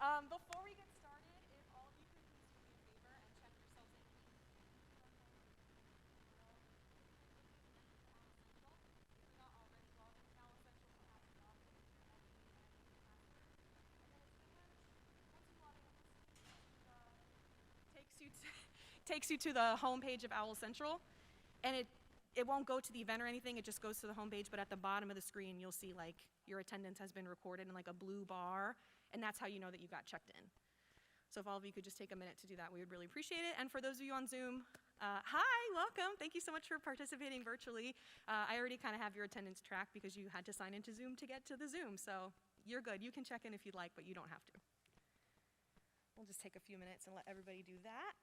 Before we get started, if all of you could please do me a favor and check yourselves in. If you're not already logged into Al Essential, perhaps log in with your FE and your password. And then it's pretty much, once you log in, takes you to the home page of Owl Central, and it won't go to the event or anything, it just goes to the home page, but at the bottom of the screen you'll see like your attendance has been recorded in like a blue bar, and that's how you know that you got checked in. So if all of you could just take a minute to do that, we would really appreciate it. And for those of you on Zoom, hi, welcome. Thank you so much for participating virtually. I already kind of have your attendance tracked because you had to sign into Zoom to get to the Zoom, so you're good. You can check in if you'd like, but you don't have to. We'll just take a few minutes and let everybody do that.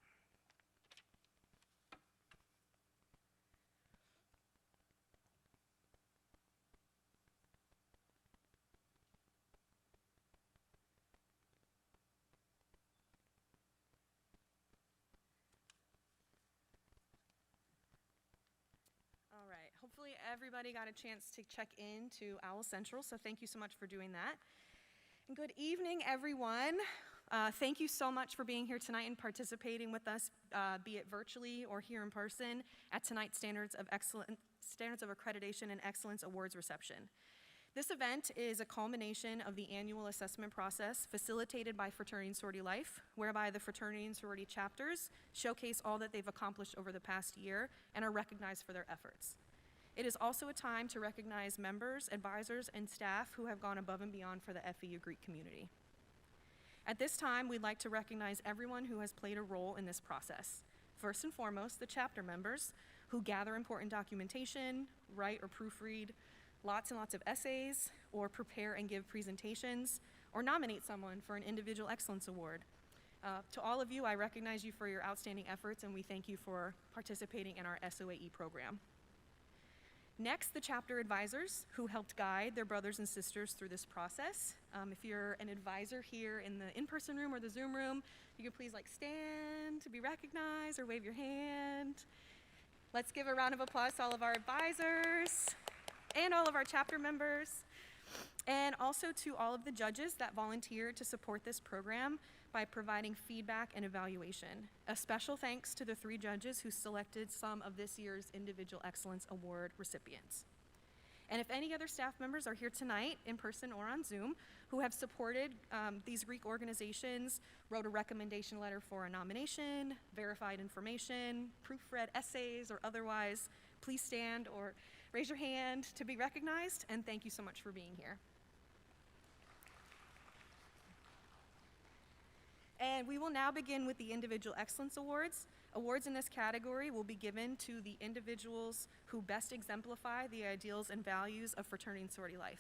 All right, hopefully everybody got a chance to check in to Owl Central, so thank you so much for doing that. And good evening, everyone. Thank you so much for being here tonight and participating with us, be it virtually or here in person, at tonight's Standards of Accreditation and Excellence Awards reception. This event is a culmination of the annual assessment process facilitated by Fraternity and Sorority Life, whereby the fraternity and sorority chapters showcase all that they've accomplished over the past year and are recognized for their efforts. It is also a time to recognize members, advisors, and staff who have gone above and beyond for the FEU Greek community. At this time, we'd like to recognize everyone who has played a role in this process. First and foremost, the chapter members who gather important documentation, write or proofread lots and lots of essays, or prepare and give presentations, or nominate someone for an individual excellence award. To all of you, I recognize you for your outstanding efforts, and we thank you for participating in our SOAE program. Next, the chapter advisors who helped guide their brothers and sisters through this process. If you're an advisor here in the in-person room or the Zoom room, you can please stand to be recognized or wave your hand. Let's give a round of applause to all of our advisors and all of our chapter members, and also to all of the judges that volunteered to support this program by providing feedback and evaluation. A special thanks to the 3 judges who selected some of this year's Individual Excellence Award recipients. And if any other staff members are here tonight, in person or on Zoom, who have supported these Greek organizations, wrote a recommendation letter for a nomination, verified information, proofread essays, or otherwise, please stand or raise your hand to be recognized, and thank you so much for being here. And we will now begin with the Individual Excellence Awards. Awards in this category will be given to the individuals who best exemplify the ideals and values of fraternity and sorority life.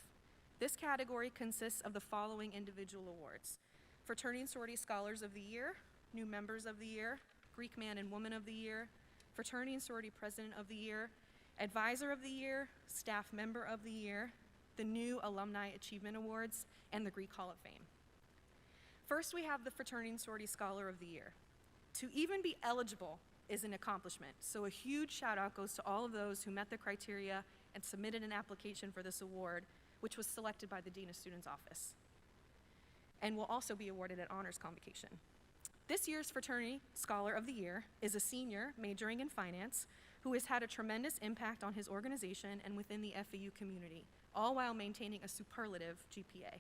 This category consists of the following individual awards: Fraternity and Sorority Scholars of the Year, New Members of the Year, Greek Man and Woman of the Year, Fraternity and Sorority President of the Year, Advisor of the Year, Staff Member of the Year, the new Alumni Achievement Awards, and the Greek Hall of Fame. First, we have the Fraternity and Sorority Scholar of the Year. To even be eligible is an accomplishment, so a huge shout out goes to all of those who met the criteria and submitted an application for this award, which was selected by the Dean of Students' Office, and will also be awarded at Honors Convocation. This year's Fraternity Scholar of the Year is a senior majoring in finance who has had a tremendous impact on his organization and within the FEU community, all while maintaining a superlative GPA.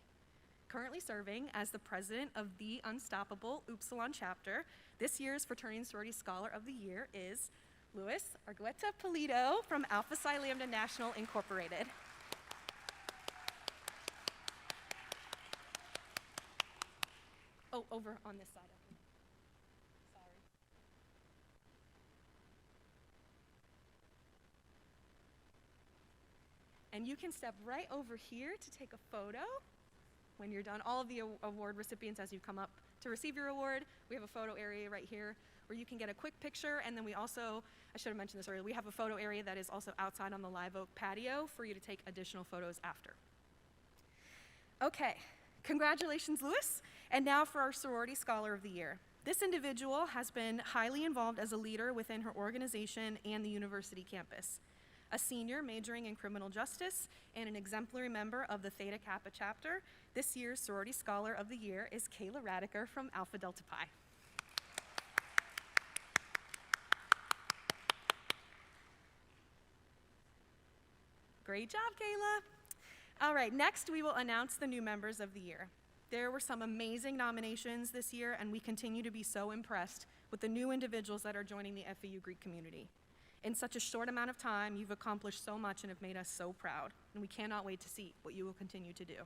Currently serving as the president of the Unstoppable Upsilon chapter, this year's Fraternity and Sorority Scholar of the Year is Luis Argueta Pulido from Alpha Psi Lambda National Incorporated. Oh, over on this side. Sorry. And you can step right over here to take a photo. When you're done, all of the award recipients, as you come up to receive your award, we have a photo area right here where you can get a quick picture, and then we also, I should have mentioned this earlier, we have a photo area that is also outside on the Live Oak patio for you to take additional photos after. Okay, congratulations, Luis. And now for our Sorority Scholar of the Year. This individual has been highly involved as a leader within her organization and the university campus. a senior majoring in criminal justice, and an exemplary member of the Theta Kappa chapter. This year's Sorority Scholar of the Year is Kayla Radiker from Alpha Delta Pi. Great job, Kayla. All right, next we will announce the new members of the year. There were some amazing nominations this year, and we continue to be so impressed with the new individuals that are joining the FAU Greek community. In such a short amount of time, you've accomplished so much and have made us so proud, and we cannot wait to see what you will continue to do.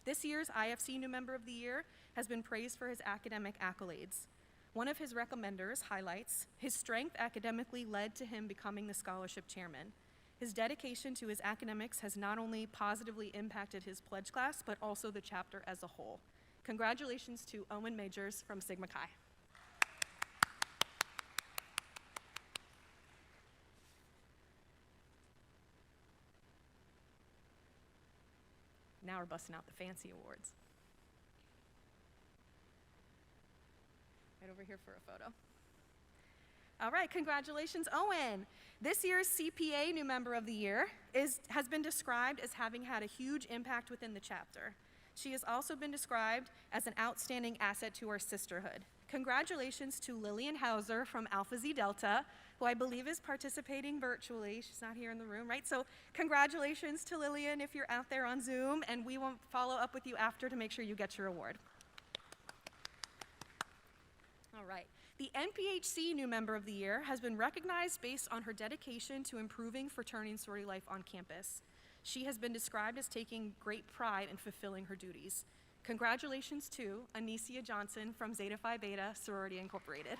This year's IFC New Member of the Year has been praised for his academic accolades. One of his recommenders highlights his strength academically led to him becoming the scholarship chairman. His dedication to his academics has not only positively impacted his pledge class, but also the chapter as a whole. Congratulations to Owen Majors from Sigma Chi. Now we're busting out the fancy awards. Right over here for a photo. All right, congratulations, Owen. This year's CPA New Member of the Year has been described as having had a huge impact within the chapter. She has also been described as an outstanding asset to our sisterhood. Congratulations to Lillian Hauser from Alpha Zeta Delta, who I believe is participating virtually. She's not here in the room, right? So congratulations to Lillian if you're out there on Zoom, and we will follow up with you after to make sure you get your award. All right. The NPHC New Member of the Year has been recognized based on her dedication to improving fraternity and sorority life on campus. She has been described as taking great pride in fulfilling her duties. Congratulations to Anicia Johnson from Zeta Phi Beta Sorority Incorporated.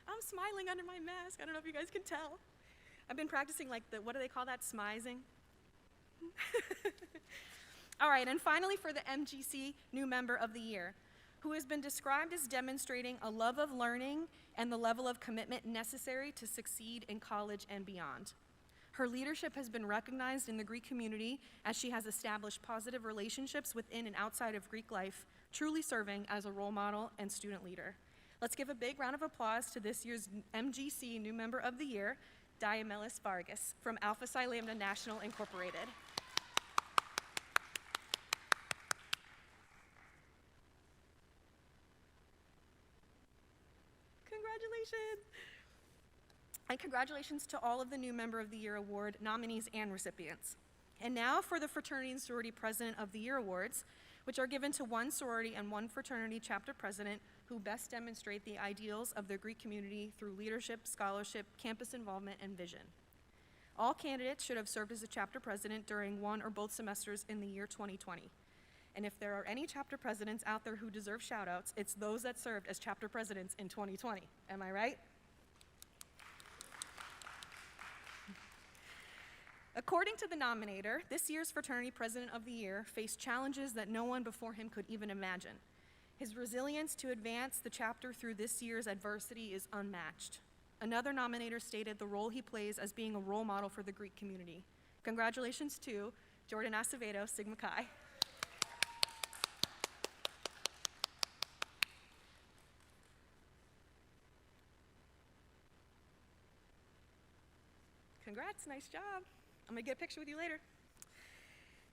I'm smiling under my mask. I don't know if you guys can tell. I've been practicing like what do they call that, smizing? All right, and finally for the MGC New Member of the Year, who has been described as demonstrating a love of learning and the level of commitment necessary to succeed in college and beyond. Her leadership has been recognized in the Greek community as she has established positive relationships within and outside of Greek life, truly serving as a role model and student leader. Let's give a big round of applause to this year's MGC New Member of the Year, Diamelis Vargas from Alpha Psi Lambda National Incorporated. Congratulations. And congratulations to all of the New Member of the Year Award nominees and recipients. And now for the Fraternity and Sorority President of the Year Awards, which are given to one sorority and one fraternity chapter president who best demonstrate the ideals of the Greek community through leadership, scholarship, campus involvement, and vision. All candidates should have served as a chapter president during one or both semesters in the year 2020. And if there are any chapter presidents out there who deserve shout-outs, it's those that served as chapter presidents in 2020. Am I right? According to the nominator, this year's Fraternity President of the Year faced challenges that no one before him could even imagine. His resilience to advance the chapter through this year's adversity is unmatched. Another nominator stated the role he plays as being a role model for the Greek community. Congratulations to Jordan Acevedo, Sigma Chi. Congrats, nice job. I'm gonna get a picture with you later.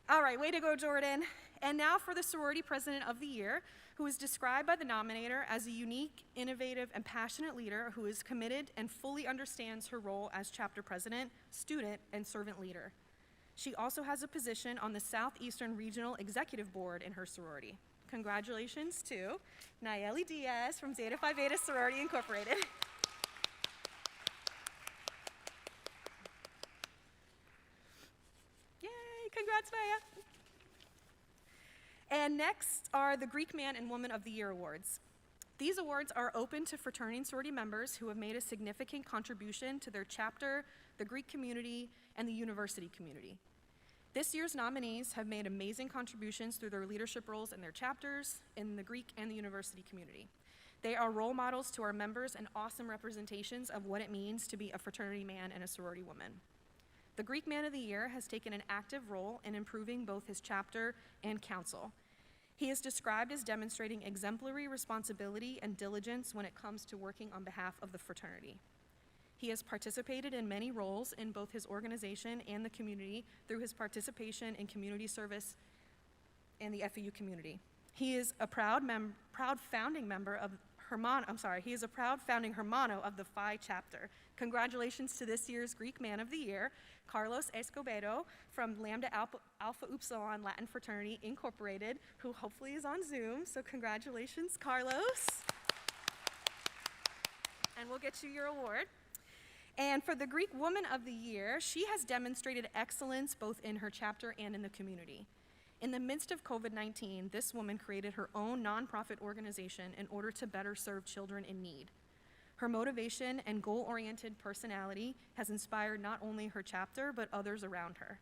All right, way to go, Jordan. And now for the Sorority President of the Year, who is described by the nominator as a unique, innovative, and passionate leader who is committed and fully understands her role as chapter president, student, and servant leader. She also has a position on the Southeastern Regional Executive Board in her sorority. Congratulations to Nayeli Diaz from Zeta Phi Beta Sorority Incorporated. Congrats, Naya. And next are the Greek Man and Woman of the Year Awards. These awards are open to fraternity and sorority members who have made a significant contribution to their chapter, the Greek community, and the university community. This year's nominees have made amazing contributions through their leadership roles in their chapters, in the Greek and the university community. They are role models to our members and awesome representations of what it means to be a fraternity man and a sorority woman. The Greek Man of the Year has taken an active role in improving both his chapter and council. He is described as demonstrating exemplary responsibility and diligence when it comes to working on behalf of the fraternity. He has participated in many roles in both his organization and the community through his participation in community service and the FAU community. He is a proud founding member of he is a proud founding Hermano of the Phi chapter. Congratulations to this year's Greek Man of the Year, Carlos Escobedo from Lambda Alpha Upsilon Latin Fraternity Incorporated, who hopefully is on Zoom. So congratulations, Carlos. And we'll get you your award. And for the Greek Woman of the Year, she has demonstrated excellence both in her chapter and in the community. In the midst of COVID-19, this woman created her own nonprofit organization in order to better serve children in need. Her motivation and goal-oriented personality has inspired not only her chapter, but others around her.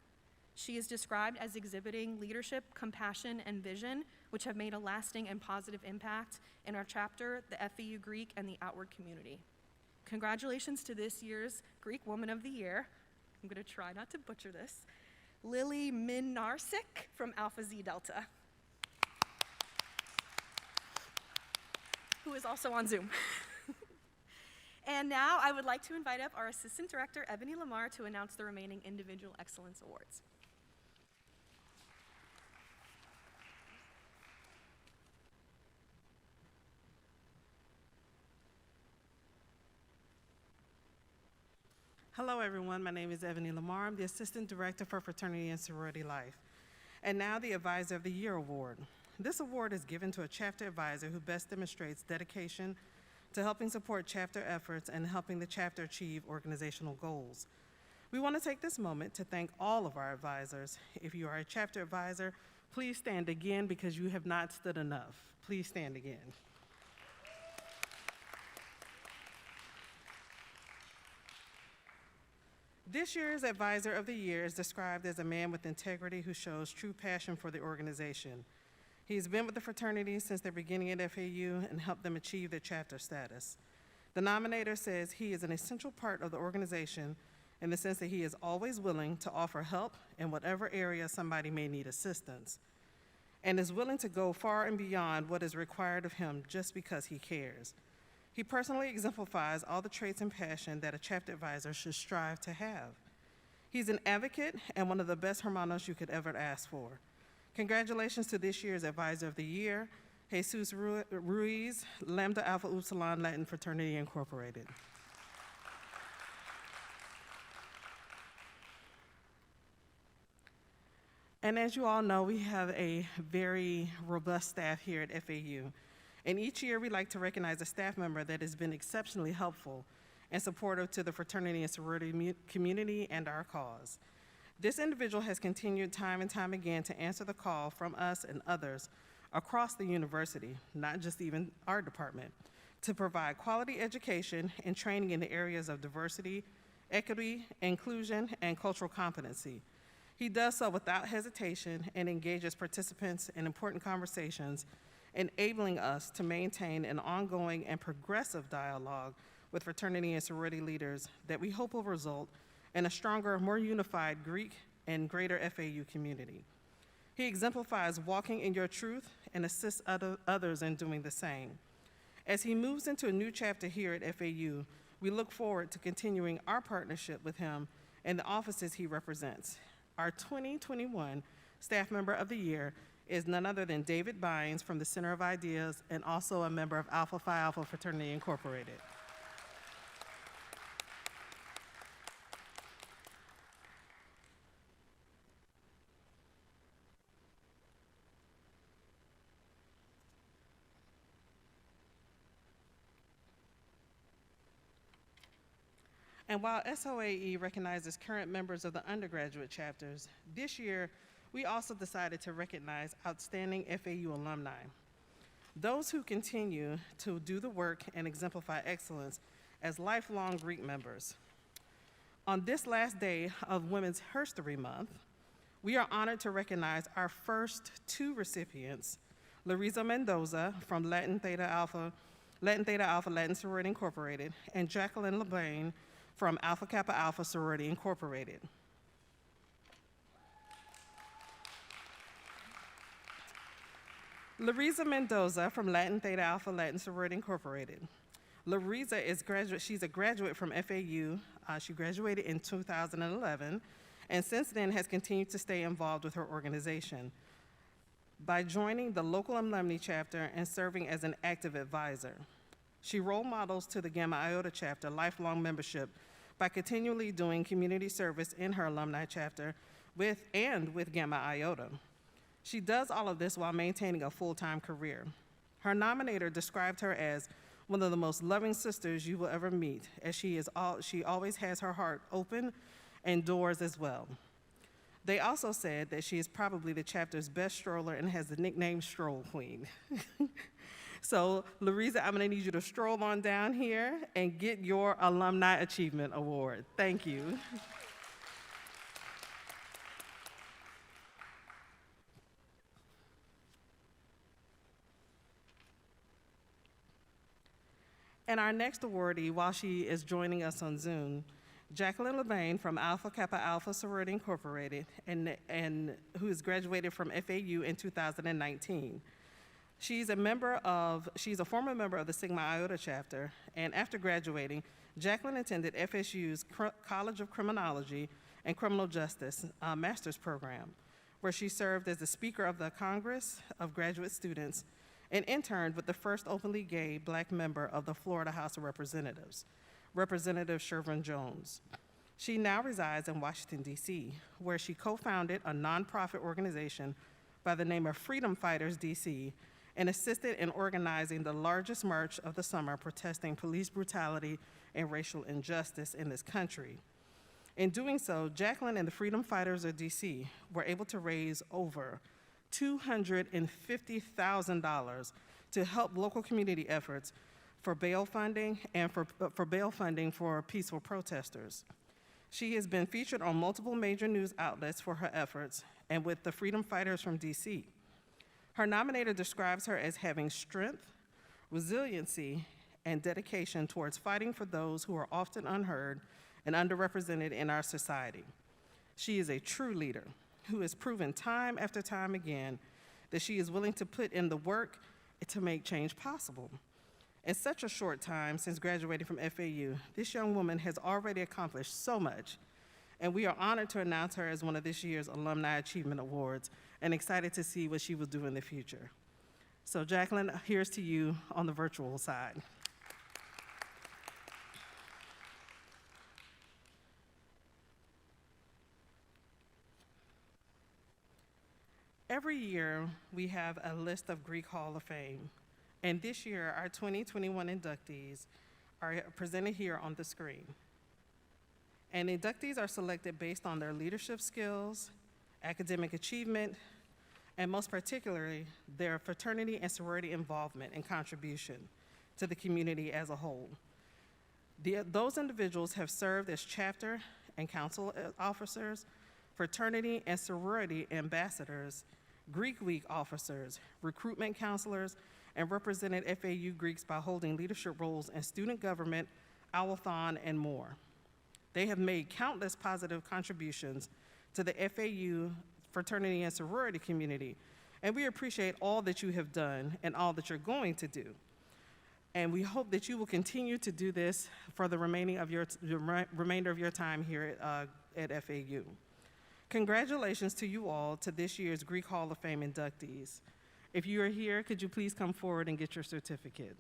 She is described as exhibiting leadership, compassion, and vision, which have made a lasting and positive impact in our chapter, the FAU Greek, and the Outward community. Congratulations to this year's Greek Woman of the Year. I'm going to try not to butcher this. Lily Minarsik from Alpha Zeta Delta, who is also on Zoom. And now I would like to invite up our Assistant Director, Ebony Lamar, to announce the remaining Individual Excellence Awards. Hello, everyone. My name is Ebony Lamar. I'm the Assistant Director for Fraternity and Sorority Life. And now the Advisor of the Year Award. This award is given to a chapter advisor who best demonstrates dedication to helping support chapter efforts and helping the chapter achieve organizational goals. We want to take this moment to thank all of our advisors. If you are a chapter advisor, please stand again because you have not stood enough. Please stand again. This year's Advisor of the Year is described as a man with integrity who shows true passion for the organization. He's been with the fraternity since their beginning at FAU and helped them achieve their chapter status. The nominator says he is an essential part of the organization in the sense that he is always willing to offer help in whatever area somebody may need assistance, and is willing to go far and beyond what is required of him just because he cares. He personally exemplifies all the traits and passion that a chapter advisor should strive to have. He's an advocate and one of the best hermanos you could ever ask for. Congratulations to this year's Advisor of the Year, Jesus Ruiz, Lambda Alpha Upsilon Latin Fraternity Incorporated. And as you all know, we have a very robust staff here at FAU. And each year we like to recognize a staff member that has been exceptionally helpful and supportive to the fraternity and sorority community and our cause. This individual has continued time and time again to answer the call from us and others across the university, not just even our department, to provide quality education and training in the areas of diversity, equity, inclusion, and cultural competency. He does so without hesitation and engages participants in important conversations, enabling us to maintain an ongoing and progressive dialogue with fraternity and sorority leaders that we hope will result in a stronger, more unified Greek and greater FAU community. He exemplifies walking in your truth and assists others in doing the same. As he moves into a new chapter here at FAU, we look forward to continuing our partnership with him and the offices he represents. Our 2021 Staff Member of the Year is none other than David Bynes from the Center of Ideas and also a member of Alpha Phi Alpha Fraternity Incorporated. And while SOAE recognizes current members of the undergraduate chapters, this year we also decided to recognize outstanding FAU alumni, those who continue to do the work and exemplify excellence as lifelong Greek members. On this last day of Women's History Month, we are honored to recognize our first two recipients, Larissa Mendoza from Latin Theta Alpha Latin Sorority Incorporated, and Jacqueline LeBain from Alpha Kappa Alpha Sorority Incorporated. Larisa Mendoza from Latin Theta Alpha Latin Sorority Incorporated. Larisa is she's a graduate from FAU. She graduated in 2011, and since then has continued to stay involved with her organization by joining the local alumni chapter and serving as an active advisor. She role models to the Gamma Iota chapter lifelong membership by continually doing community service in her alumni chapter with Gamma Iota. She does all of this while maintaining a full-time career. Her nominator described her as one of the most loving sisters you will ever meet, as she always has her heart open and doors as well. They also said that she is probably the chapter's best stroller and has the nickname Stroll Queen. So, Larisa, I'm gonna need you to stroll on down here and get your Alumni Achievement Award. Thank you. And our next awardee, while she is joining us on Zoom, Jacqueline LeBain from Alpha Kappa Alpha Sorority Incorporated, and who has graduated from FAU in 2019. She's a former member of the Sigma Iota chapter, and after graduating, Jacqueline attended FSU's College of Criminology and Criminal Justice master's program, where she served as the Speaker of the Congress of Graduate Students and interned with the first openly gay Black member of the Florida House of Representatives, Representative Shervin Jones. She now resides in Washington, D.C., where she co-founded a nonprofit organization by the name of Freedom Fighters DC and assisted in organizing the largest march of the summer protesting police brutality and racial injustice in this country. In doing so, Jacqueline and the Freedom Fighters of DC were able to raise over $250,000 to help local community efforts for bail funding and for bail funding for peaceful protesters. She has been featured on multiple major news outlets for her efforts and with the Freedom Fighters from DC. Her nominator describes her as having strength, resiliency, and dedication towards fighting for those who are often unheard and underrepresented in our society. She is a true leader who has proven time after time again that she is willing to put in the work to make change possible. In such a short time since graduating from FAU, this young woman has already accomplished so much, and we are honored to announce her as one of this year's Alumni Achievement Awards and excited to see what she will do in the future. So Jacqueline, here's to you on the virtual side. Every year, we have a list of Greek Hall of Fame. And this year, our 2021 inductees are presented here on the screen. And inductees are selected based on their leadership skills, academic achievement, and most particularly, their fraternity and sorority involvement and contribution to the community as a whole. Those individuals have served as chapter and council officers, fraternity and sorority ambassadors, Greek Week officers, recruitment counselors, and represented FAU Greeks by holding leadership roles in student government, Owl-a-thon, and more. They have made countless positive contributions to the FAU fraternity and sorority community, and we appreciate all that you have done and all that you're going to do. And we hope that you will continue to do this for the remainder of your time here at FAU. Congratulations to you all to this year's Greek Hall of Fame inductees. If you are here, could you please come forward and get your certificate?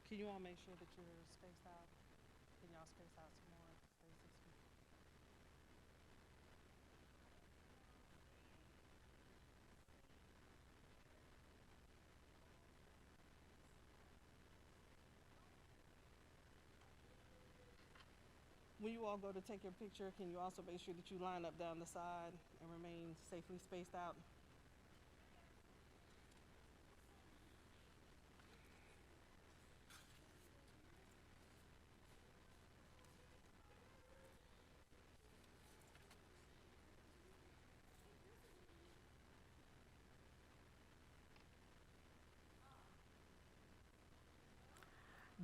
Can you all make sure that you're spaced out? Can y'all space out some more? Stay 6 feet. When you all go to take your picture, can you also make sure that you line up down the side and remain safely spaced out?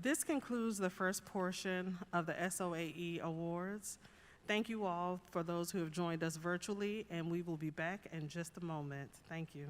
This concludes the first portion of the SOAE Awards. Thank you all for those who have joined us virtually, and we will be back in just a moment. Thank you.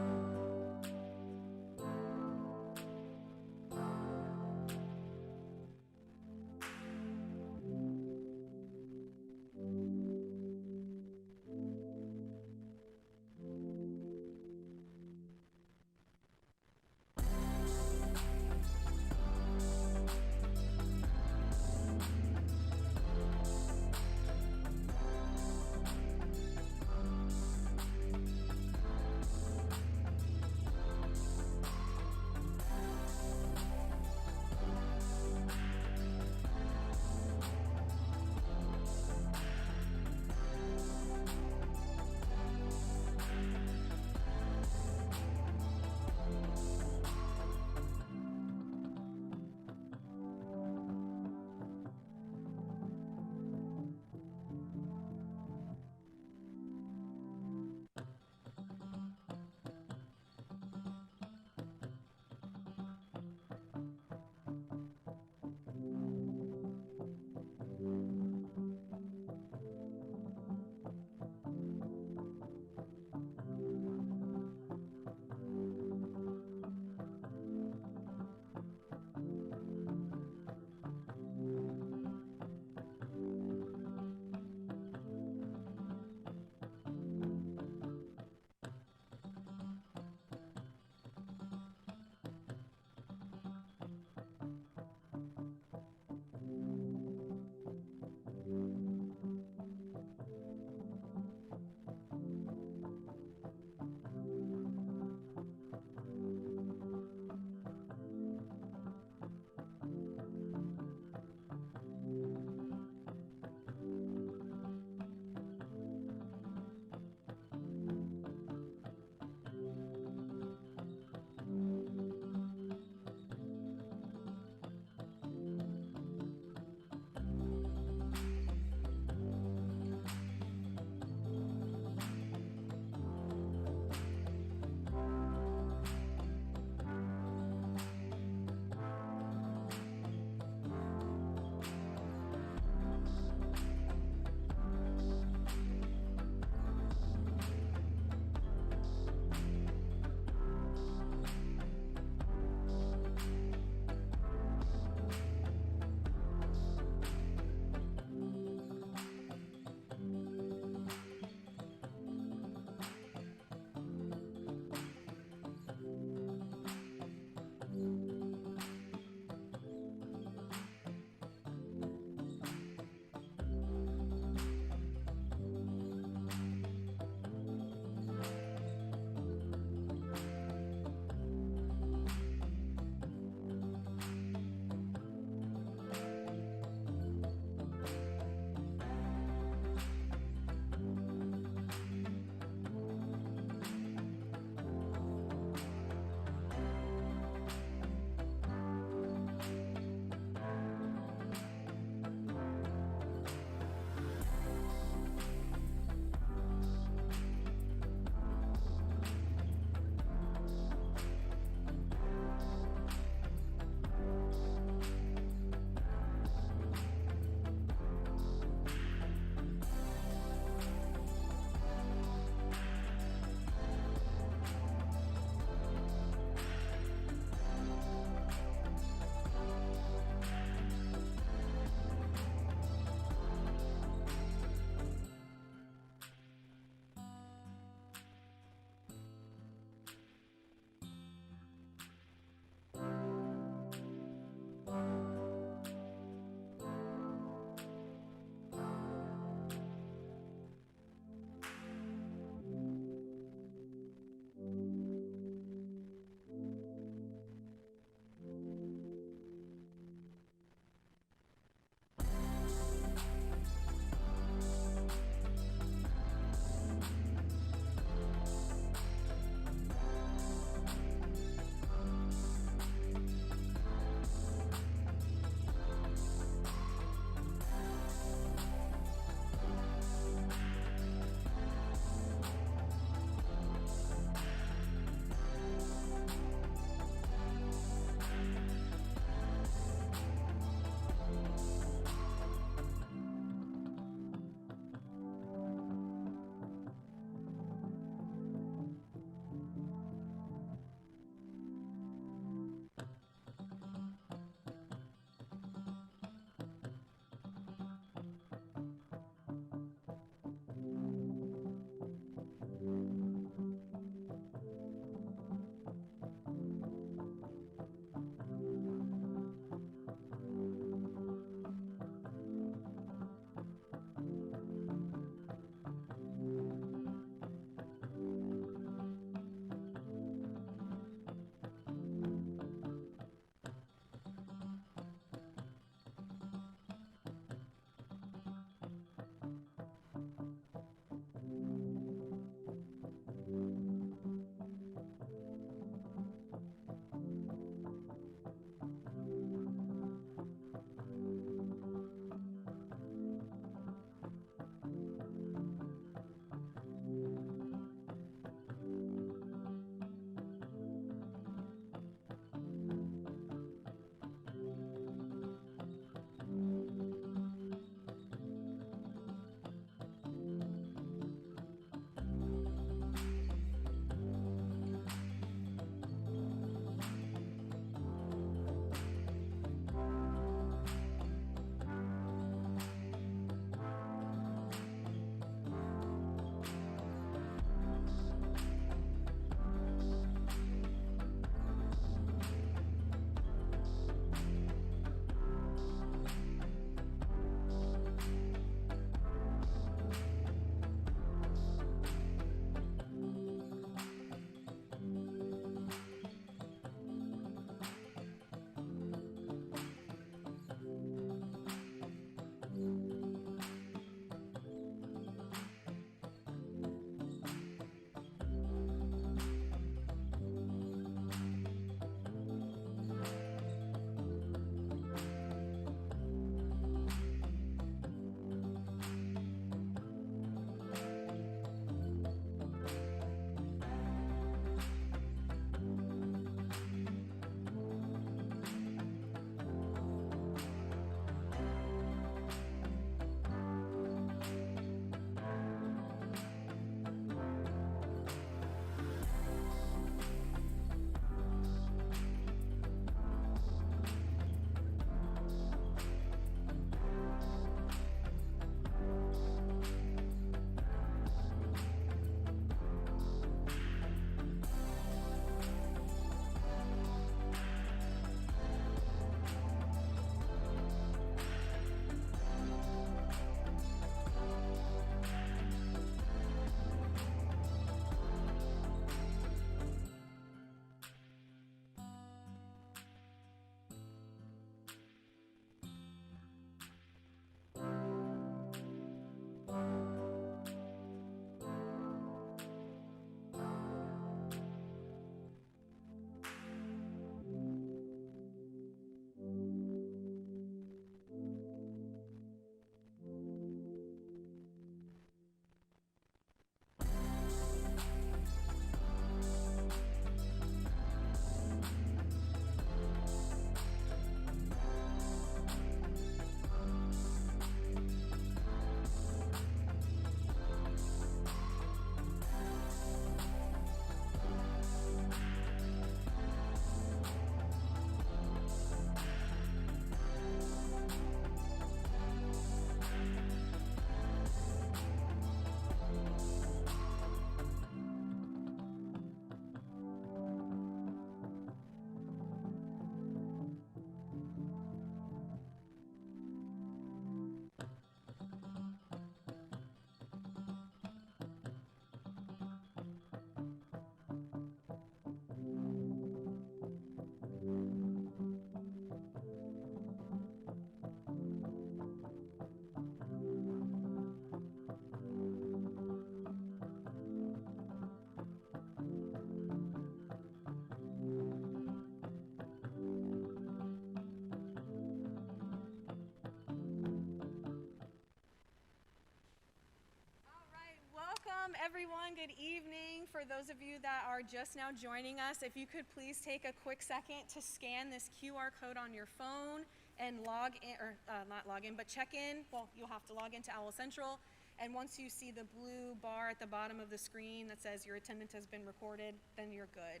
everyone, good evening. For those of you that are just now joining us, if you could please take a quick second to scan this QR code on your phone and log in, or not log in, but check in. Well, you'll have to log into Owl Central, and once you see the blue bar at the bottom of the screen that says your attendance has been recorded, then you're good.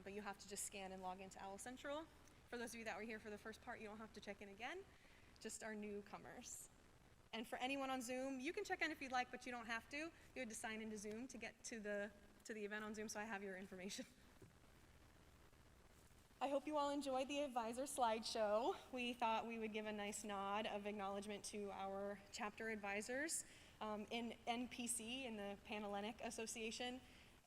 But you have to just scan and log into Owl Central. For those of you that were here for the first part, you don't have to check in again, just our newcomers. And for anyone on Zoom, you can check in if you'd like, but you don't have to. You had to sign into Zoom to get to the event on Zoom, so I have your information. I hope you all enjoyed the advisor slideshow. We thought we would give a nice nod of acknowledgement to our chapter advisors. In NPC, in the Panhellenic Association,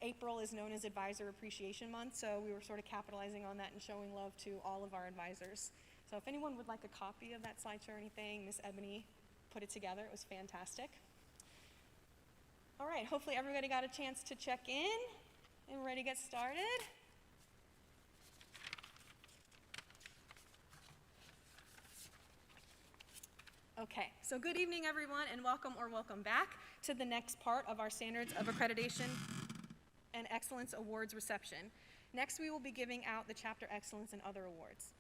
April is known as Advisor Appreciation Month, so we were sort of capitalizing on that and showing love to all of our advisors. So if anyone would like a copy of that slideshow or anything, Miss Ebony put it together. It was fantastic. All right, hopefully everybody got a chance to check in and we're ready to get started. Okay, so good evening everyone, and welcome or welcome back to the next part of our Standards of Accreditation and Excellence Awards reception. Next we will be giving out the Chapter Excellence and other awards.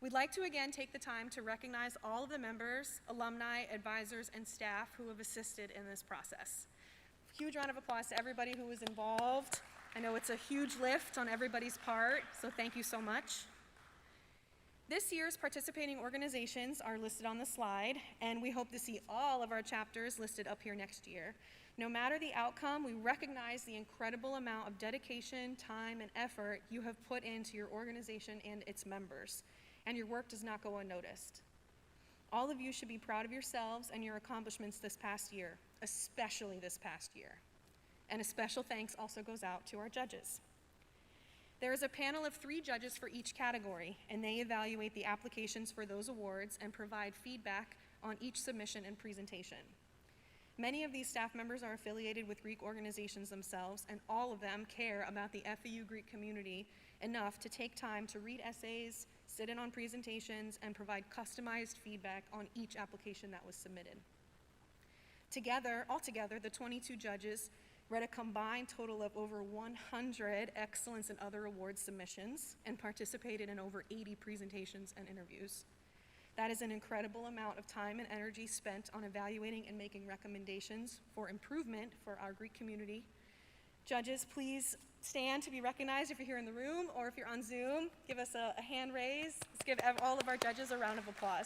We'd like to again take the time to recognize all of the members, alumni, advisors, and staff who have assisted in this process. Huge round of applause to everybody who was involved. I know it's a huge lift on everybody's part, so thank you so much. This year's participating organizations are listed on the slide, and we hope to see all of our chapters listed up here next year. No matter the outcome, we recognize the incredible amount of dedication, time, and effort you have put into your organization and its members, and your work does not go unnoticed. All of you should be proud of yourselves and your accomplishments this past year, especially this past year. And a special thanks also goes out to our judges. There is a panel of 3 judges for each category, and they evaluate the applications for those awards and provide feedback on each submission and presentation. Many of these staff members are affiliated with Greek organizations themselves, and all of them care about the FAU Greek community enough to take time to read essays, sit in on presentations, and provide customized feedback on each application that was submitted. Altogether, the 22 judges read a combined total of over 100 Excellence and Other Awards submissions and participated in over 80 presentations and interviews. That is an incredible amount of time and energy spent on evaluating and making recommendations for improvement for our Greek community. Judges, please stand to be recognized if you're here in the room, or if you're on Zoom, give us a hand raise. Let's give all of our judges a round of applause.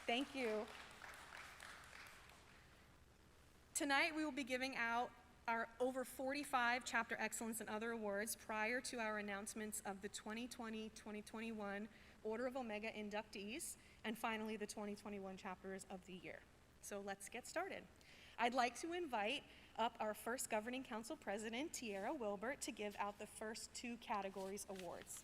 Thank you. Tonight we will be giving out our over 45 Chapter Excellence and Other Awards prior to our announcements of the 2020-2021 Order of Omega inductees, and finally the 2021 Chapters of the Year. So let's get started. I'd like to invite up our first Governing Council President, Tiara Wilbert, to give out the first 2 categories awards.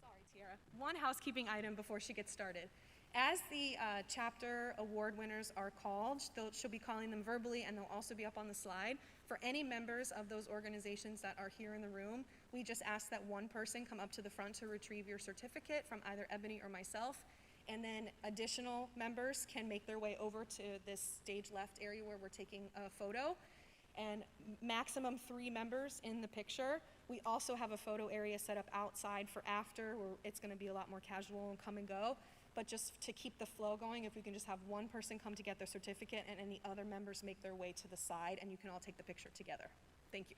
Sorry, Tiara. One housekeeping item before she gets started. As the chapter award winners are called, she'll be calling them verbally, and they'll also be up on the slide. For any members of those organizations that are here in the room, we just ask that one person come up to the front to retrieve your certificate from either Ebony or myself, and then additional members can make their way over to this stage left area where we're taking a photo, and maximum 3 members in the picture. We also have a photo area set up outside for after, where it's going to be a lot more casual and come and go. But just to keep the flow going, if we can just have one person come to get their certificate and any other members make their way to the side, and you can all take the picture together. Thank you.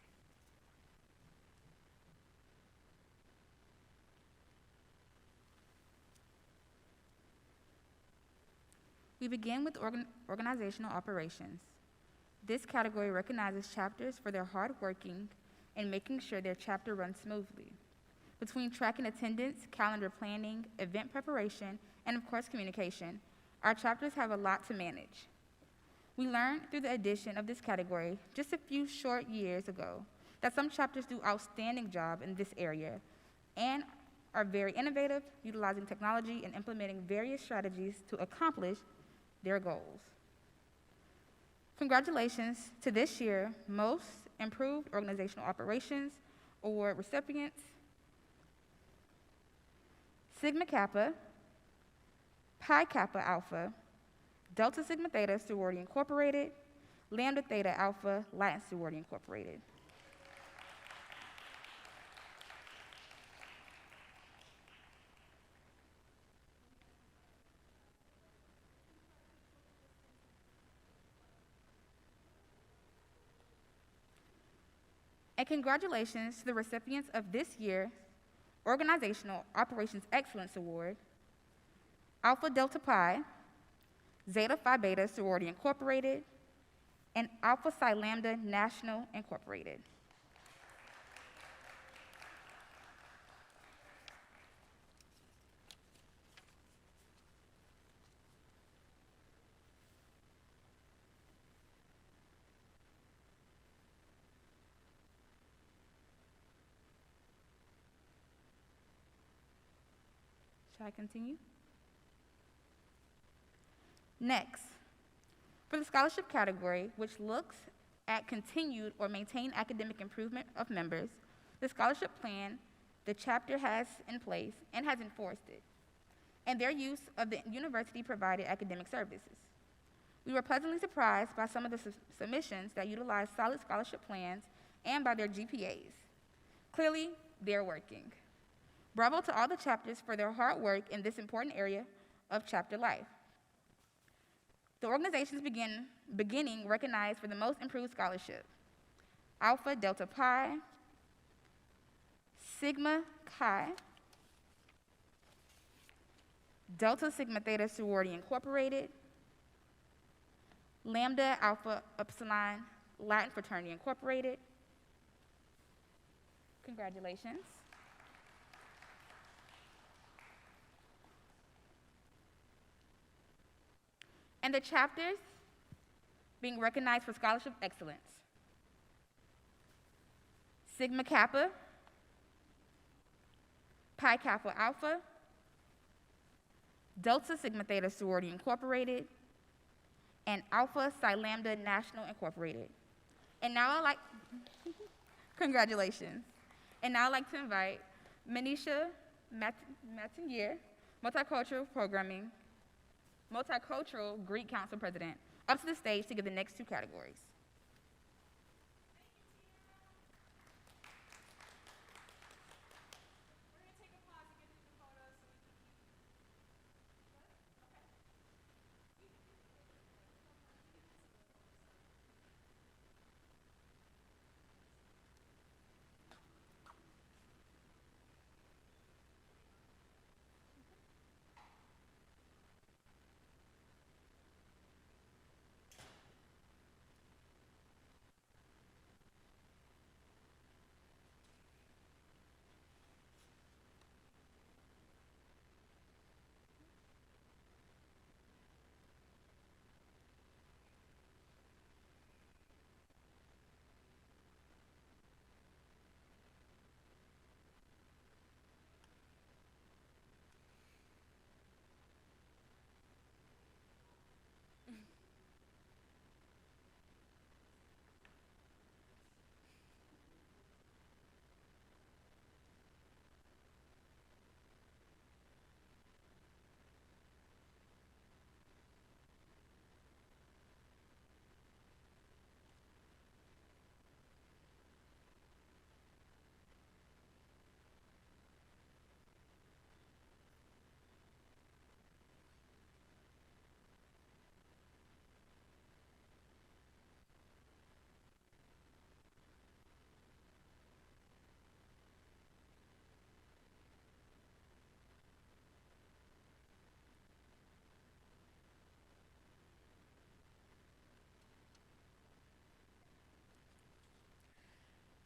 We begin with organizational operations. This category recognizes chapters for their hard working and making sure their chapter runs smoothly. Between tracking attendance, calendar planning, event preparation, and of course communication, our chapters have a lot to manage. We learned through the addition of this category just a few short years ago that some chapters do outstanding job in this area and are very innovative, utilizing technology and implementing various strategies to accomplish their goals. Congratulations to this year's Most Improved Organizational Operations Award recipients: Sigma Kappa, Pi Kappa Alpha, Delta Sigma Theta Sorority Incorporated, Lambda Theta Alpha Latin Sorority Incorporated. And congratulations to the recipients of this year's Organizational Operations Excellence Award: Alpha Delta Pi, Zeta Phi Beta Sorority Incorporated, and Alpha Psi Lambda National Incorporated. Shall I continue? Next, for the scholarship category, which looks at continued or maintained academic improvement of members, the scholarship plan the chapter has in place and has enforced it, and their use of the university-provided academic services. We were pleasantly surprised by some of the submissions that utilized solid scholarship plans and by their GPAs. Clearly, they're working. Bravo to all the chapters for their hard work in this important area of chapter life. The organizations beginning recognized for the most improved scholarship: Alpha Delta Pi, Sigma Chi, Delta Sigma Theta Sorority Incorporated, Lambda Alpha Upsilon Latin Fraternity Incorporated. Congratulations. And the chapters being recognized for scholarship excellence: Sigma Kappa, Pi Kappa Alpha, Delta Sigma Theta Sorority Incorporated, and Alpha Psi Lambda National Incorporated. And now I'd like, congratulations. And now I'd like to invite Manisha Matinier, Multicultural Greek Council President, up to the stage to give the next two categories.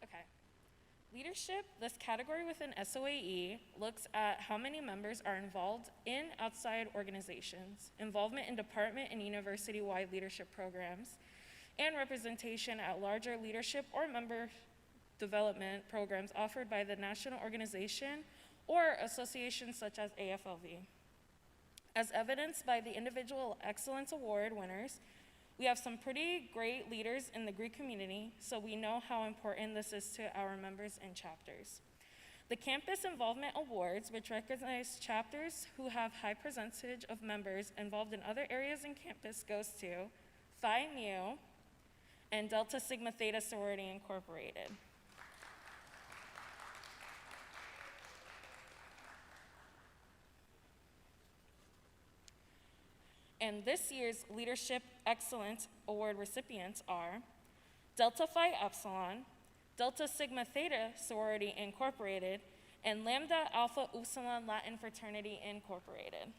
Okay. Leadership, this category within SOAE, looks at how many members are involved in outside organizations, involvement in department and university-wide leadership programs, and representation at larger leadership or member development programs offered by the national organization or associations such as AFLV. As evidenced by the individual excellence award winners, We have some pretty great leaders in the Greek community, so we know how important this is to our members and chapters. The Campus Involvement Awards, which recognize chapters who have high percentage of members involved in other areas in campus, goes to Phi Mu and Delta Sigma Theta Sorority Incorporated. And this year's Leadership Excellence Award recipients are Delta Phi Epsilon, Delta Sigma Theta Sorority Incorporated, and Lambda Alpha Upsilon Latin Fraternity Incorporated.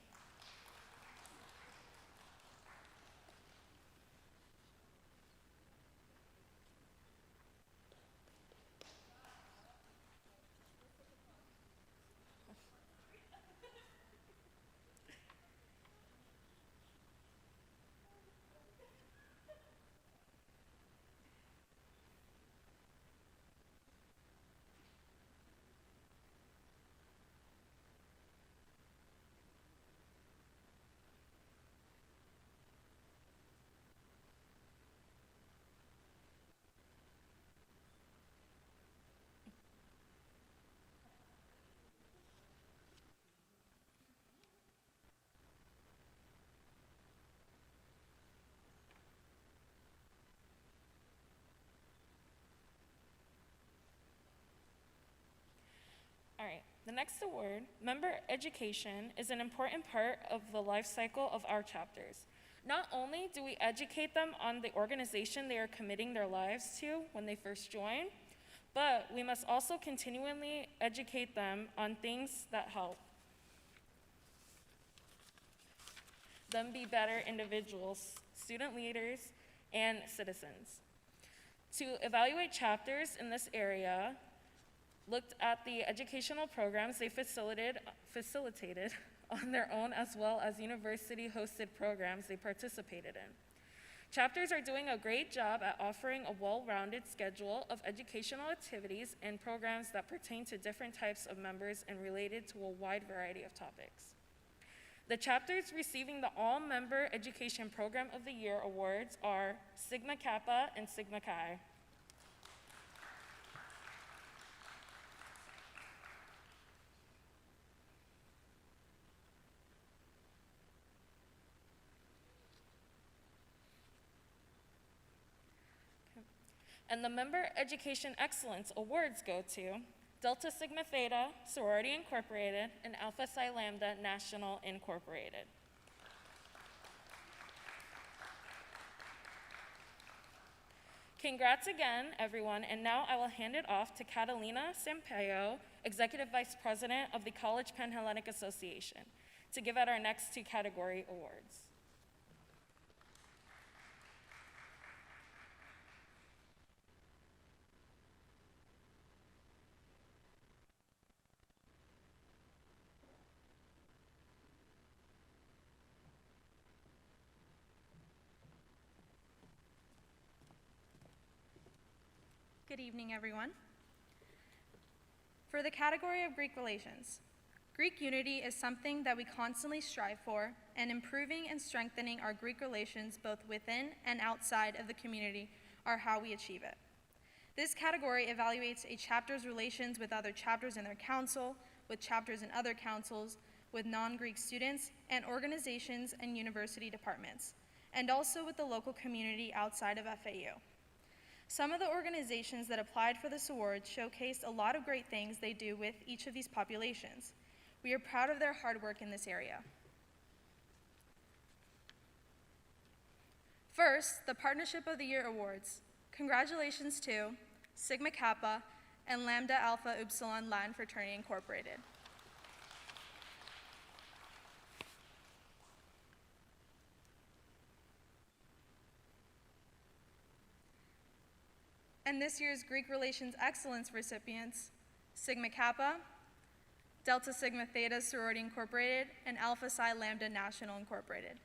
All right, the next award, member education, is an important part of the life cycle of our chapters. Not only do we educate them on the organization they are committing their lives to when they first join, but we must also continually educate them on things that help them be better individuals, student leaders, and citizens. To evaluate chapters in this area, looked at the educational programs they facilitated on their own, as well as university-hosted programs they participated in. Chapters are doing a great job at offering a well-rounded schedule of educational activities and programs that pertain to different types of members and related to a wide variety of topics. The chapters receiving the All-Member Education Program of the Year awards are Sigma Kappa and Sigma Chi. And the Member Education Excellence Awards go to Delta Sigma Theta Sorority Incorporated and Alpha Psi Lambda National Incorporated. Congrats again, everyone, and now I will hand it off to Catalina Sampaio, Executive Vice President of the College Panhellenic Association, to give out our next two category awards. Good evening, everyone. For the category of Greek relations, Greek unity is something that we constantly strive for, and improving and strengthening our Greek relations both within and outside of the community are how we achieve it. This category evaluates a chapter's relations with other chapters in their council, with chapters in other councils, with non-Greek students, and organizations and university departments, and also with the local community outside of FAU. Some of the organizations that applied for this award showcased a lot of great things they do with each of these populations. We are proud of their hard work in this area. First, the Partnership of the Year Awards. Congratulations to Sigma Kappa and Lambda Alpha Upsilon Latin Fraternity Incorporated. And this year's Greek Relations Excellence recipients, Sigma Kappa, Delta Sigma Theta Sorority Incorporated, and Alpha Psi Lambda National Incorporated.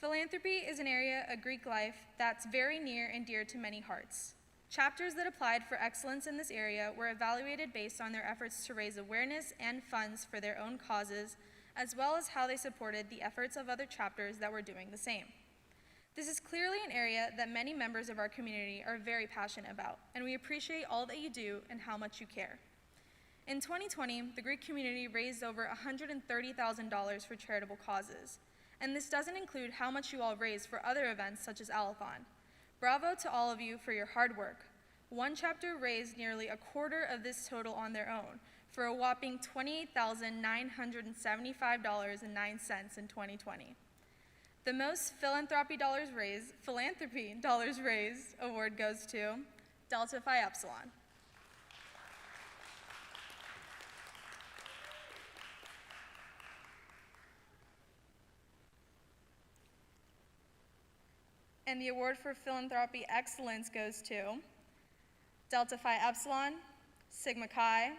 Philanthropy is an area of Greek life that's very near and dear to many hearts. Chapters that applied for excellence in this area were evaluated based on their efforts to raise awareness and funds for their own causes, as well as how they supported the efforts of other chapters that were doing the same. This is clearly an area that many members of our community are very passionate about, and we appreciate all that you do and how much you care. In 2020, the Greek community raised over $130,000 for charitable causes, and this doesn't include how much you all raised for other events such as Alathon. Bravo to all of you for your hard work. One chapter raised nearly a quarter of this total on their own, for a whopping $28,975.09 in 2020. The most philanthropy dollars raised award goes to Delta Phi Epsilon. And the award for philanthropy excellence goes to Delta Phi Epsilon, Sigma Chi,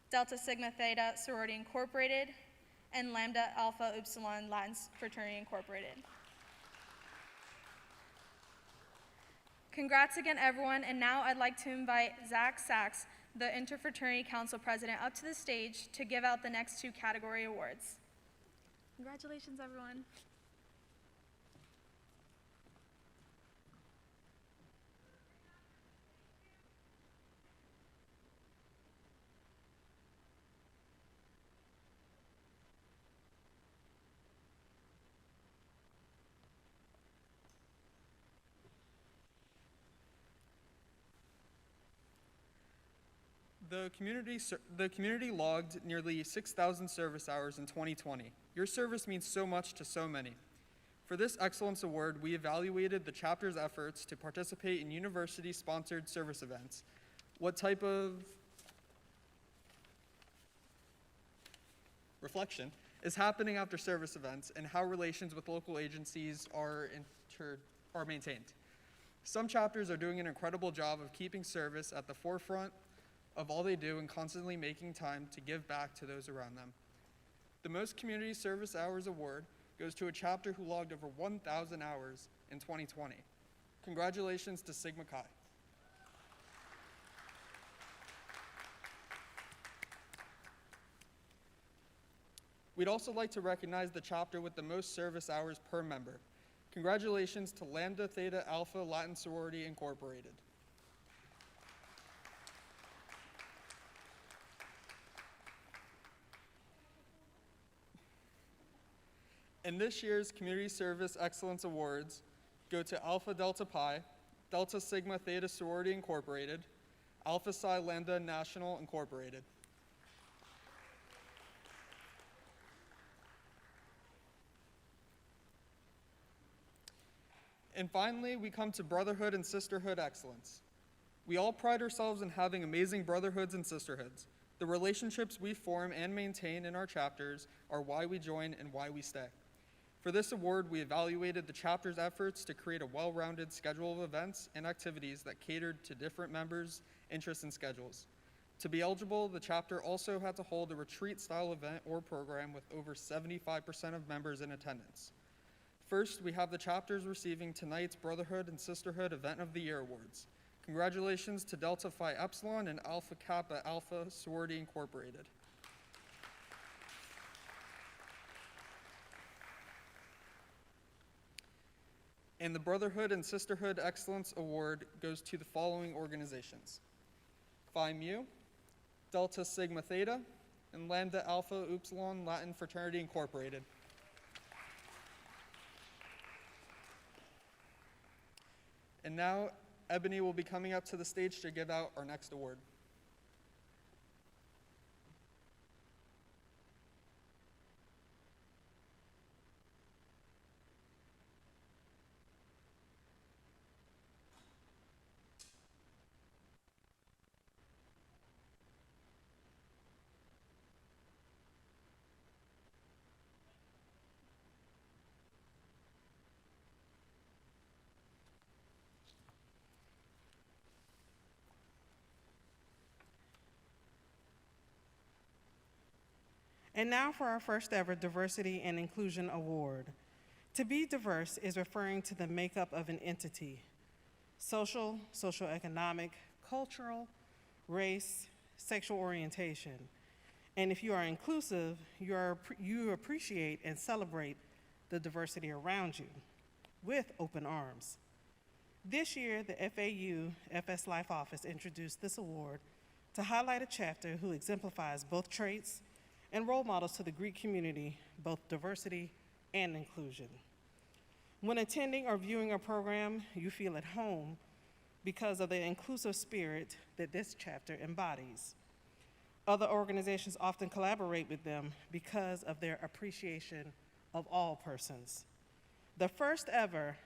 Delta Sigma Theta Sorority Incorporated, and Lambda Alpha Upsilon Latin Fraternity Incorporated. Congrats again, everyone, and now I'd like to invite Zach Sachs, the Interfraternity Council President, up to the stage to give out the next two category awards. Congratulations, everyone. The community logged nearly 6,000 service hours in 2020. Your service means so much to so many. For this Excellence Award, we evaluated the chapter's efforts to participate in university-sponsored service events. What type of reflection is happening after service events, and how relations with local agencies are maintained. Some chapters are doing an incredible job of keeping service at the forefront of all they do and constantly making time to give back to those around them. The Most Community Service Hours Award goes to a chapter who logged over 1,000 hours in 2020. Congratulations to Sigma Chi. We'd also like to recognize the chapter with the most service hours per member. Congratulations to Lambda Theta Alpha Latin Sorority Incorporated. And this year's Community Service Excellence Awards go to Alpha Delta Pi, Delta Sigma Theta Sorority Incorporated, Alpha Psi Lambda National Incorporated. And finally, we come to Brotherhood and Sisterhood Excellence. We all pride ourselves in having amazing brotherhoods and sisterhoods. The relationships we form and maintain in our chapters are why we join and why we stay. For this award, we evaluated the chapter's efforts to create a well-rounded schedule of events and activities that catered to different members' interests and schedules. To be eligible, the chapter also had to hold a retreat-style event or program with over 75% of members in attendance. First, we have the chapters receiving tonight's Brotherhood and Sisterhood Event of the Year Awards. Congratulations to Delta Phi Epsilon and Alpha Kappa Alpha Sorority Incorporated. And the Brotherhood and Sisterhood Excellence Award goes to the following organizations: Phi Mu, Delta Sigma Theta, and Lambda Alpha Upsilon Latin Fraternity Incorporated. And now, Ebony will be coming up to the stage to give out our next award. And now for our first ever Diversity and Inclusion Award. To be diverse is referring to the makeup of an entity: social, socioeconomic, cultural, race, sexual orientation. And if you are inclusive, you appreciate and celebrate the diversity around you with open arms. This year, the FAU FS Life Office introduced this award to highlight a chapter who exemplifies both traits and role models to the Greek community, both diversity and inclusion. When attending or viewing a program, you feel at home because of the inclusive spirit that this chapter embodies. Other organizations often collaborate with them because of their appreciation of all persons. The first ever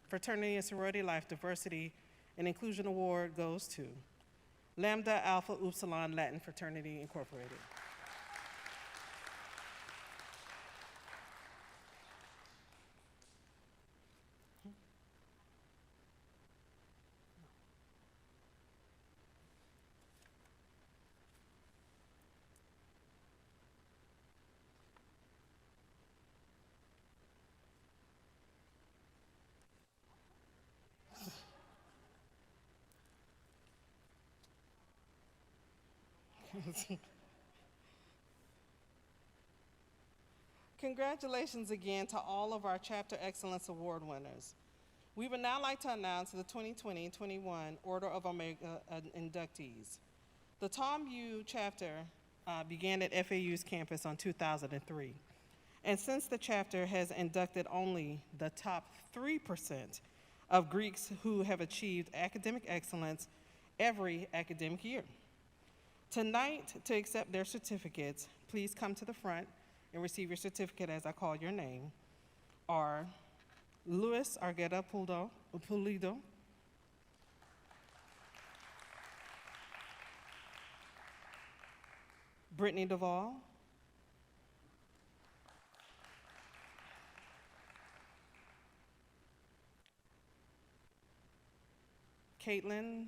Fraternity and Sorority Life Diversity and Inclusion Award goes to Lambda Alpha Upsilon Latin Fraternity Incorporated. Congratulations again to all of our Chapter Excellence Award winners. We would now like to announce the 2020-21 Order of Omega inductees. The Tom U chapter began at FAU's campus on 2003. And since the chapter has inducted only the top 3% of Greeks who have achieved academic excellence every academic year. Tonight, to accept their certificates, please come to the front and receive your certificate as I call your name, are Luis Argueta Pulido, Brittany Duvall, Caitlin,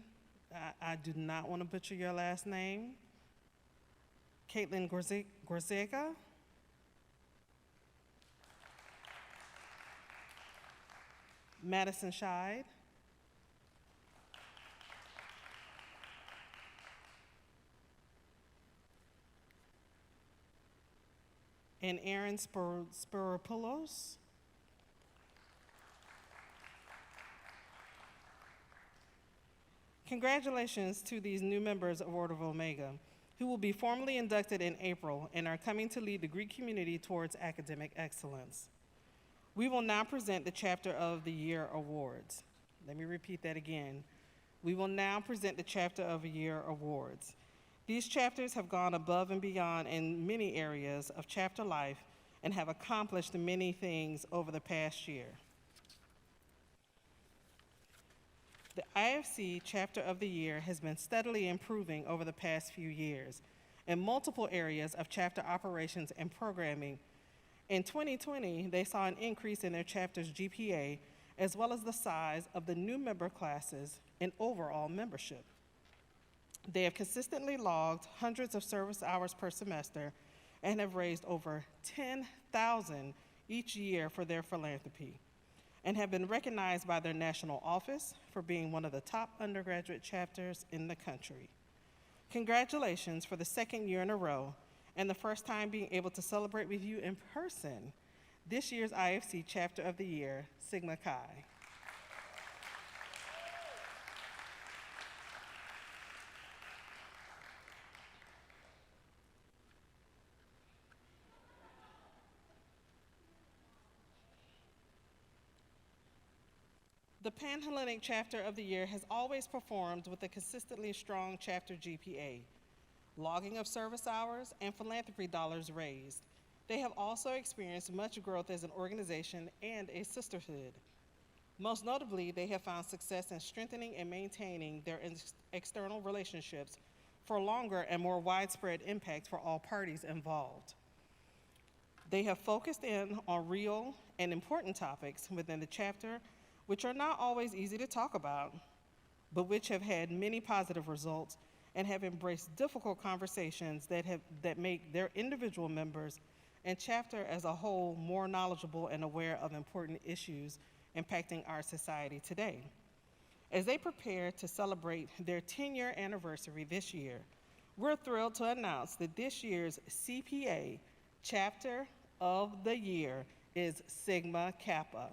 I do not want to butcher your last name, Caitlin Gorzega, Madison Scheid, and Aaron Spiropoulos. Congratulations to these new members of Order of Omega, who will be formally inducted in April and are coming to lead the Greek community towards academic excellence. We will now present the Chapter of the Year awards. Let me repeat that again. We will now present the Chapter of the Year awards. These chapters have gone above and beyond in many areas of chapter life and have accomplished many things over the past year. The IFC Chapter of the Year has been steadily improving over the past few years in multiple areas of chapter operations and programming. In 2020, they saw an increase in their chapter's GPA, as well as the size of the new member classes and overall membership. They have consistently logged hundreds of service hours per semester and have raised over 10,000 each year for their philanthropy, and have been recognized by their national office for being one of the top undergraduate chapters in the country. Congratulations for the second year in a row and the first time being able to celebrate with you in person. This year's IFC Chapter of the Year, Sigma Chi. The Panhellenic Chapter of the Year has always performed with a consistently strong chapter GPA, logging of service hours, and philanthropy dollars raised. They have also experienced much growth as an organization and a sisterhood. Most notably, they have found success in strengthening and maintaining their external relationships for longer and more widespread impact for all parties involved. They have focused in on real and important topics within the chapter, which are not always easy to talk about, but which have had many positive results and have embraced difficult conversations that make their individual members and chapter as a whole more knowledgeable and aware of important issues impacting our society today. As they prepare to celebrate their 10-year anniversary this year, we're thrilled to announce that this year's CPA Chapter of the Year is Sigma Kappa.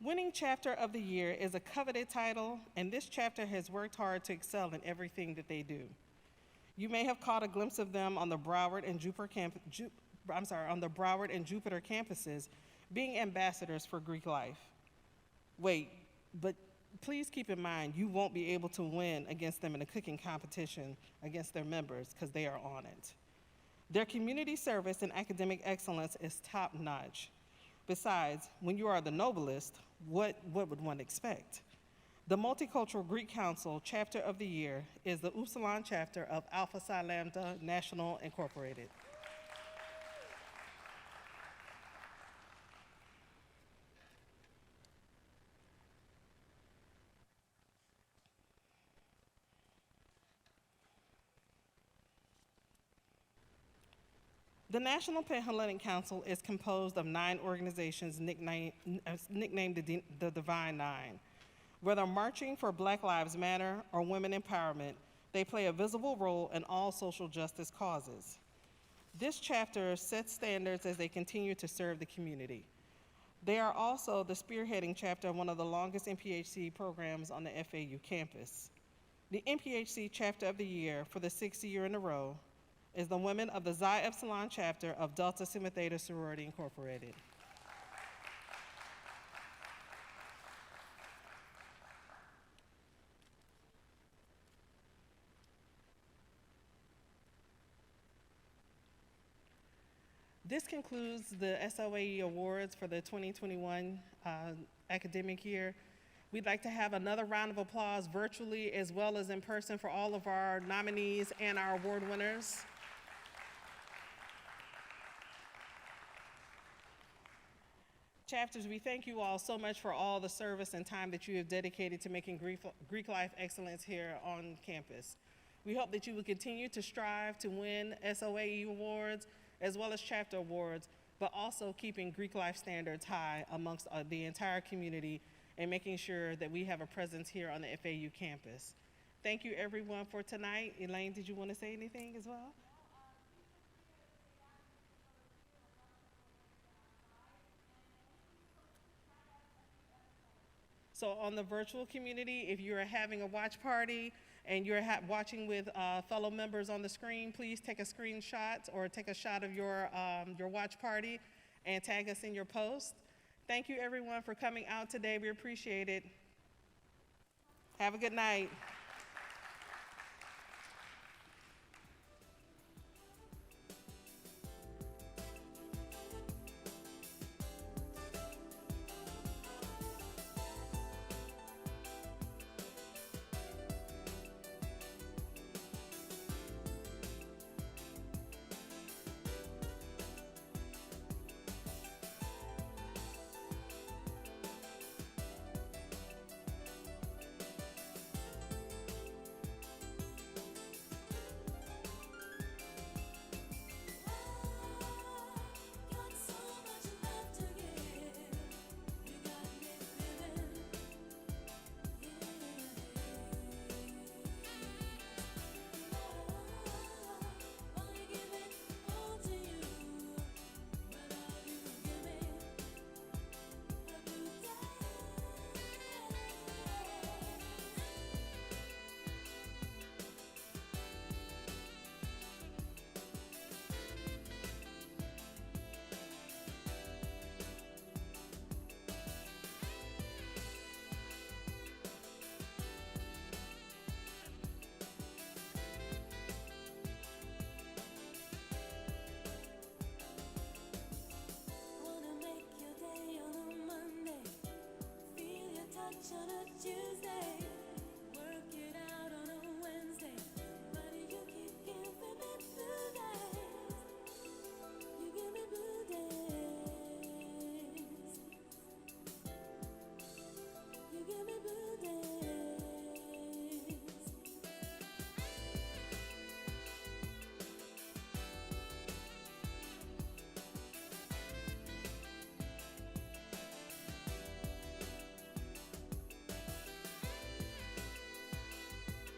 Winning Chapter of the Year is a coveted title, and this chapter has worked hard to excel in everything that they do. You may have caught a glimpse of them on the Broward and Jupiter campuses being ambassadors for Greek life. Wait, but please keep in mind, you won't be able to win against them in a cooking competition against their members because they are on it. Their community service and academic excellence is top-notch. Besides, when you are the noblest, what would one expect? The Multicultural Greek Council Chapter of the Year is the Upsilon chapter of Alpha Psi Lambda National Incorporated. The National Panhellenic Council is composed of 9 organizations nicknamed the Divine Nine. Whether marching for Black Lives Matter or women empowerment, they play a visible role in all social justice causes. This chapter sets standards as they continue to serve the community. They are also the spearheading chapter of one of the longest NPHC programs on the FAU campus. The NPHC Chapter of the Year for the 6th year in a row is the women of the Xi Epsilon chapter of Delta Sigma Theta Sorority Incorporated. This concludes the SOAE Awards for the 2021 academic year. We'd like to have another round of applause virtually as well as in person for all of our nominees and our award winners. Chapters, we thank you all so much for all the service and time that you have dedicated to making Greek life excellence here on campus. We hope that you will continue to strive to win SOAE awards as well as chapter awards, but also keeping Greek life standards high amongst the entire community and making sure that we have a presence here on the FAU campus. Thank you everyone for tonight. Elaine, did you want to say anything as well? So on the virtual community, if you're having a watch party and you're watching with fellow members on the screen, please take a screenshot or take a shot of your watch party and tag us in your post. Thank you everyone for coming out today. We appreciate it. Have a good night.